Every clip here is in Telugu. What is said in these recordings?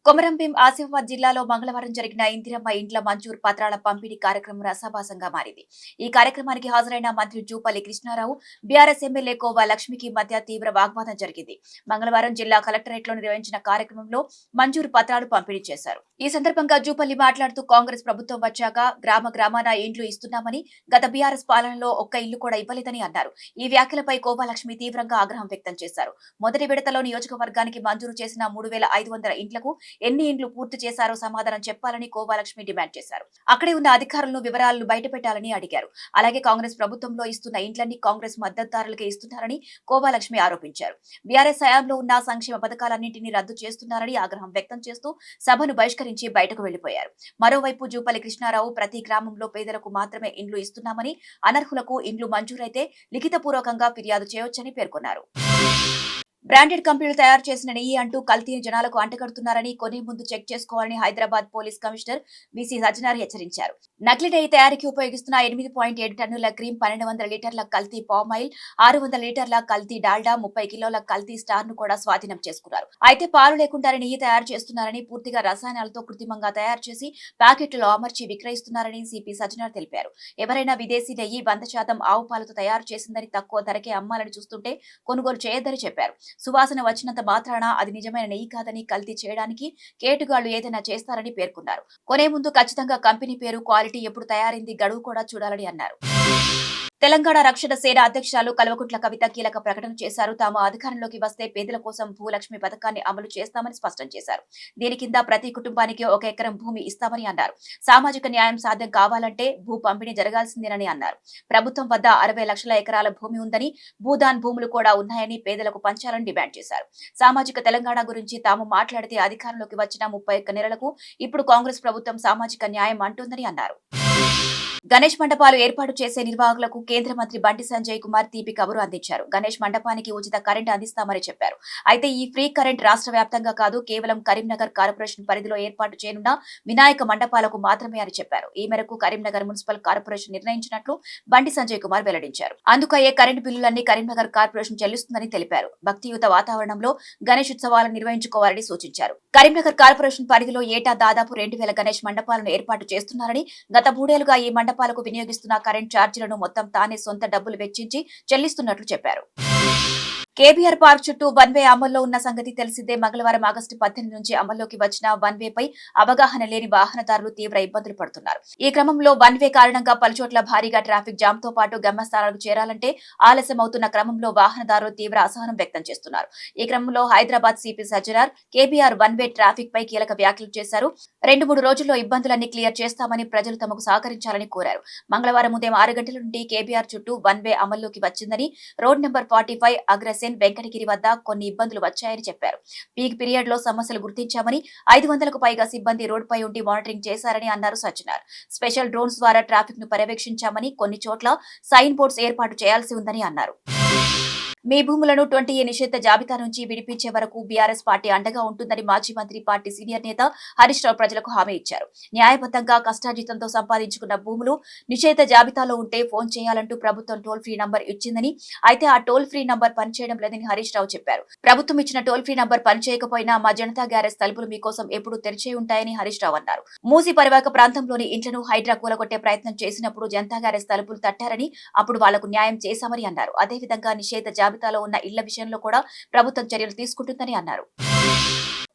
కొమరంభీం ఆసిఫాబాద్ జిల్లాలో మంగళవారం జరిగిన ఇందిరమ్మ ఇండ్ల మంజూరు పత్రాల పంపిణీ కార్యక్రమం రసాభాసంగా మారింది. ఈ కార్యక్రమానికి హాజరైన మంత్రి జూపల్లి కృష్ణారావు, బీఆర్ఎస్ ఎమ్మెల్యే కోవా లక్ష్మికి మధ్య తీవ్ర వాగ్వాదం జరిగింది. మంగళవారం జిల్లా కలెక్టరేట్లో నిర్వహించిన కార్యక్రమంలో మంజూరు పత్రాలు పంపిణీ చేశారు. ఈ సందర్భంగా జూపల్లి మాట్లాడుతూ కాంగ్రెస్ ప్రభుత్వం వచ్చాక గ్రామాన ఇండ్లు ఇస్తున్నామని, గత బీఆర్ఎస్ పాలనలో ఒక్క ఇల్లు కూడా ఇవ్వలేదని అన్నారు. ఈ వ్యాఖ్యలపై కోవా లక్ష్మి తీవ్రంగా ఆగ్రహం వ్యక్తం చేశారు. మొదటి విడతలో నియోజకవర్గానికి మంజూరు చేసిన 3,500 ఇండ్లకు ఎన్ని ఇండ్లు పూర్తి చేశారో సమాధానం చెప్పాలని కోవాలక్ష్మి డిమాండ్ చేశారు. అక్కడే ఉన్న అధికారులను వివరాలను బయటపెట్టాలని అడిగారు. అలాగే కాంగ్రెస్ ప్రభుత్వంలో ఇస్తున్న ఇండ్లన్నీ కాంగ్రెస్ మద్దతుదారులకే ఇస్తున్నారని కోవాలక్ష్మి ఆరోపించారు. బీఆర్ఎస్ హయాంలో ఉన్న సంక్షేమ పథకాలన్నింటినీ రద్దు చేస్తున్నారని ఆగ్రహం వ్యక్తం చేస్తూ సభను బహిష్కరించి బయటకు వెళ్లిపోయారు. మరోవైపు జూపల్లి కృష్ణారావు ప్రతి గ్రామంలో పేదలకు మాత్రమే ఇండ్లు ఇస్తున్నామని, అనర్హులకు ఇండ్లు మంజూరైతే లిఖితపూర్వకంగా ఫిర్యాదు చేయొచ్చని పేర్కొన్నారు. బ్రాండెడ్ కంపెనీలు తయారు చేసిన నెయ్యి అంటూ కల్తీని జనాలకు అంటగడుతున్నారని, కొనే ముందు చెక్ చేసుకోవాలని Hyderabad police commissioner VC Sajjanar హెచ్చరించారు. నకిలీ నెయ్యి తయారీకి ఉపయోగిస్తున్న 8.7 టన్నుల క్రీమ్, 1,200 లీటర్ల కల్తీ పామాయిల్, 600 లీటర్ల కల్తీ డాల్డా, 30 కిలోల కల్తీ స్టార్ ను కూడా స్వాధీనం చేసుకున్నారు. అయితే పాలు లేకుండానే నెయ్యి తయారు చేస్తున్నారని, పూర్తిగా రసాయనాలతో కృత్రిమంగా తయారు చేసి ప్యాకెట్లో అమర్చి విక్రయిస్తున్నారని సిపి సజ్జనార్ తెలిపారు. ఎవరైనా విదేశీ నెయ్యి 100% ఆవు పాలతో తయారు చేసిందని, తక్కువ ధరకే అమ్మాలని చూస్తుంటే కొనుగోలు చేయొద్దని చెప్పారు. సువాసన వచ్చినంత మాత్రాన అది నిజమైన నెయ్యి కాదని, కల్తీ చేయడానికి కేటుగాళ్లు ఏదైనా చేస్తారని పేర్కొన్నారు. కొనే ముందు ఖచ్చితంగా కంపెనీ పేరు, క్వాలిటీ, ఎప్పుడు తయారైంది, గడువు కూడా చూడాలని అన్నారు. తెలంగాణ రక్షణ సేన అధ్యక్షురాలు కల్వకుంట్ల కవిత కీలక ప్రకటన చేశారు. తాము అధికారంలోకి వస్తే పేదల కోసం భూలక్ష్మి పథకాన్ని అమలు చేస్తామని స్పష్టం చేశారు. దీని కింద ప్రతి కుటుంబానికి 1 ఎకరం భూమి ఇస్తామని అన్నారు. సామాజిక న్యాయం సాధ్యం కావాలంటే భూ పంపిణీ జరగాల్సిందేనని అన్నారు. ప్రభుత్వం వద్ద 60 లక్షల ఎకరాల భూమి ఉందని, భూదాన్ భూములు కూడా ఉన్నాయని, పేదలకు పంచాలని డిమాండ్ చేశారు. సామాజిక తెలంగాణ గురించి తాము మాట్లాడితే అధికారంలోకి వచ్చిన 31 నెలలకు ఇప్పుడు కాంగ్రెస్ ప్రభుత్వం సామాజిక న్యాయం అంటుందని అన్నారు. గణేష్ మండపాలు ఏర్పాటు చేసే నిర్వాహకులకు కేంద్ర మంత్రి బండి సంజయ్ కుమార్ తీపి కబురు అందించారు. గణేష్ మండపానికి ఉచిత కరెంట్ అందిస్తామని చెప్పారు. అయితే ఈ ఫ్రీ కరెంట్ రాష్ట్ర వ్యాప్తంగా కాదు, కేవలం కరీంనగర్ కార్పొరేషన్ పరిధిలో ఏర్పాటు చేయనున్న వినాయక మండపాలకు మాత్రమే అని చెప్పారు. ఈ మేరకు కరీంనగర్ మున్సిపల్ కార్పొరేషన్ నిర్ణయించినట్లు బండి సంజయ్ కుమార్ వెల్లడించారు. అందుకయ్యే కరెంటు బిల్లులన్నీ కరీంనగర్ కార్పొరేషన్ చెల్లిస్తుందని తెలిపారు. భక్తియుత వాతావరణంలో గణేష్ ఉత్సవాలను నిర్వహించుకోవాలని సూచించారు. కరీంనగర్ కార్పొరేషన్ పరిధిలో ఏటా దాదాపు 2,000 గణేష్ మండపాలను ఏర్పాటు చేస్తున్నారని, గత 3 ఏళ్లుగా ఈ మండపాలకు వినియోగిస్తున్న కరెంట్ ఛార్జీలను మొత్తం తానే సొంత డబ్బులు వెచ్చించి చెల్లిస్తున్నట్లు చెప్పారు. కేబీఆర్ పార్క్ చుట్టూ వన్ వే అమల్లో ఉన్న సంగతి తెలిసిందే. మంగళవారం ఆగస్టు 18 నుంచి అమల్లోకి వచ్చిన వన్ వే పై అవగాహన లేని వాహనదారులు తీవ్ర ఇబ్బందులు పడుతున్నారు. ఈ క్రమంలో వన్ వే కారణంగా పలుచోట్ల భారీగా ట్రాఫిక్ జామ్ తో పాటు గమ్యస్థానాలకు చేరాలంటే ఆలస్యం అవుతున్న క్రమంలో వాహనదారులు తీవ్ర అసహనం వ్యక్తం చేస్తున్నారు. ఈ క్రమంలో Hyderabad CP Sajjanar KBR one way traffic పై కీలక వ్యాఖ్యలు చేశారు. 2-3 రోజుల్లో ఇబ్బందులన్నీ క్లియర్ చేస్తామని, ప్రజలు తమకు సహకరించాలని కోరారు. మంగళవారం ఉదయం 6 గంటల నుండి కేబీఆర్ చుట్టూ వన్ వే అమల్లోకి వచ్చిందని, రోడ్ నెంబర్ 45 అగ్రసేన్ వెంకటగిరి వద్ద కొన్ని ఇబ్బందులు వచ్చాయని చెప్పారు. పీక్ పీరియడ్ లో సమస్యలు గుర్తించామని, 500కు పైగా సిబ్బంది రోడ్డుపై ఉండి మానిటరింగ్ చేశారని అన్నారు సజ్జనార్. స్పెషల్ డ్రోన్స్ ద్వారా ట్రాఫిక్ ను పర్యవేక్షించామని, కొన్ని చోట్ల సైన్ బోర్డ్స్ ఏర్పాటు చేయాల్సి ఉందని అన్నారు. మీ భూములను 20A నిషేధ జాబితా నుంచి విడిపించే వరకు బీఆర్ఎస్ పార్టీ అండగా ఉంటుందని మాజీ మంత్రి, పార్టీ సీనియర్ నేత హరీష్ రావు ప్రజలకు హామీ ఇచ్చారు. న్యాయబద్ధంగా కష్టార్జితంతో సంపాదించుకున్న భూములు నిషేధ జాబితాలో ఉంటే ఫోన్ చేయాలంటూ ప్రభుత్వం టోల్ ఫ్రీ నంబర్ ఇచ్చిందని, అయితే ఆ టోల్ ఫ్రీ నంబర్ పనిచేయడం లేదని హరీష్ రావు చెప్పారు. ప్రభుత్వం ఇచ్చిన టోల్ ఫ్రీ నంబర్ పనిచేయకపోయినా మా జనతా గ్యారేజ్ తలుపులు మీకోసం ఎప్పుడూ తెరిచే ఉంటాయని హరీష్ రావు అన్నారు. మూసీ పరివాహక ప్రాంతంలోని ఇంట్లను హైడ్రా కూలగొట్టే ప్రయత్నం చేసినప్పుడు జనతా గ్యారేజ్ తలుపులు తట్టారని, అప్పుడు వాళ్లకు న్యాయం చేశామని అన్నారు. అదేవిధంగా నిషేధ జాబితాలో ఉన్న ఇళ్ల విషయంలో కూడా ప్రభుత్వం చర్యలు తీసుకుంటుందని అన్నారు.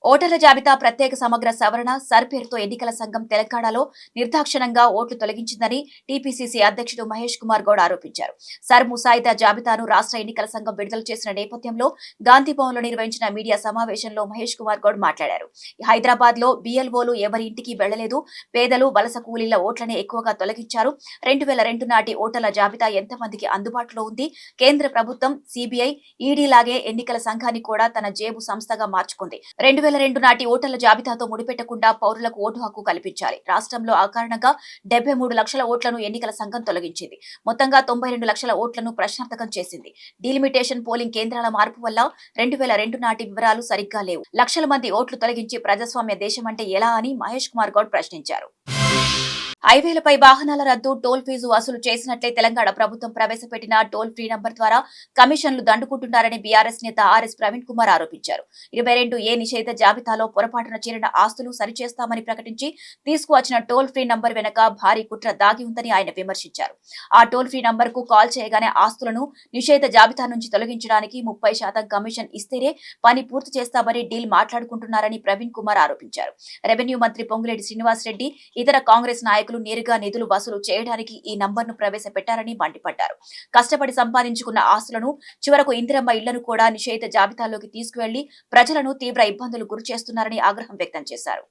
ఓటర్ల జాబితా ప్రత్యేక సమగ్ర సవరణ సర్ పేరుతో ఎన్నికల సంఘం తెలంగాణలో నిర్దాక్షిణ్యంగా ఓట్లు తొలగించిందని టీపీసీసీ అధ్యక్షుడు మహేష్ కుమార్ గౌడ్ ఆరోపించారు. సర్ ముసాయిదా జాబితాను రాష్ట్ర ఎన్నికల సంఘం విడుదల చేసిన నేపథ్యంలో గాంధీభవన్లో నిర్వహించిన మీడియా సమావేశంలో మహేష్ కుమార్ గౌడ్ మాట్లాడారు. హైదరాబాద్ లో బీఎల్ఓలు ఎవరి ఇంటికి వెళ్లలేదు, పేదలు, వలస కూలీల ఓట్లనే ఎక్కువగా తొలగించారు. 2002 నాటి ఓటర్ల జాబితా ఎంతమందికి అందుబాటులో ఉంది? కేంద్ర ప్రభుత్వం సిబిఐ, ఈడీ లాగే ఎన్నికల సంఘాన్ని కూడా తన జేబు సంస్థగా మార్చుకుంది. 2002 నాటి ఓటర్ల జాబితాతో ముడిపెట్టకుండా పౌరులకు ఓటు హక్కు కల్పించాలి. రాష్ట్రంలో ఆ కారణంగా 73 లక్షల ఓట్లను ఎన్నికల సంఘం తొలగించింది. మొత్తంగా 92 లక్షల ఓట్లను ప్రశ్నార్థకం చేసింది. డీలిమిటేషన్ పోలింగ్ కేంద్రాల మార్పు వల్ల 2002 నాటి వివరాలు సరిగ్గా లేవు. లక్షల మంది ఓట్లు తొలగించి ప్రజాస్వామ్య దేశమంటే ఎలా అని మహేష్ కుమార్ గౌడ్ ప్రశ్నించారు. హైవేలపై వాహనాల రద్దు, టోల్ ఫీజు వసూలు చేసినట్లే తెలంగాణ ప్రభుత్వం ప్రవేశపెట్టిన టోల్ ఫ్రీ నంబర్ ద్వారా కమిషన్లు దండుకుంటున్నారని బీఆర్ఎస్ నేత ఆర్ఎస్ ప్రవీణ్ కుమార్ ఆరోపించారు. 22 నిషేధ జాబితాలో పొరపాటున చేరిన ఆస్తులు సరిచేస్తామని ప్రకటించి తీసుకువచ్చిన టోల్ ఫ్రీ నంబర్ వెనక భారీ కుట్ర దాగి ఉందని ఆయన విమర్శించారు. ఆ టోల్ ఫ్రీ నంబర్ కు కాల్ చేయగానే ఆస్తులను నిషేధ జాబితా నుంచి తొలగించడానికి 30% కమిషన్ ఇస్తేనే పని పూర్తి చేస్తామని డీల్ మాట్లాడుకుంటున్నారని ప్రవీణ్ కుమార్ ఆరోపించారు. రెవెన్యూ మంత్రి పొంగులేటి శ్రీనివాస్ రెడ్డి, ఇతర కాంగ్రెస్ నాయకులు నేరుగా నిధులు వసూలు చేయడానికి ఈ నంబర్ను ప్రవేశపెట్టారని మండిపడ్డారు. కష్టపడి సంపాదించుకున్న ఆస్తులను, చివరకు ఇందిరమ్మ ఇళ్లను కూడా నిషేధ జాబితాలోకి తీసుకువెళ్లి ప్రజలను తీవ్ర ఇబ్బందులు గురిచేస్తున్నారని ఆగ్రహం వ్యక్తం చేశారు.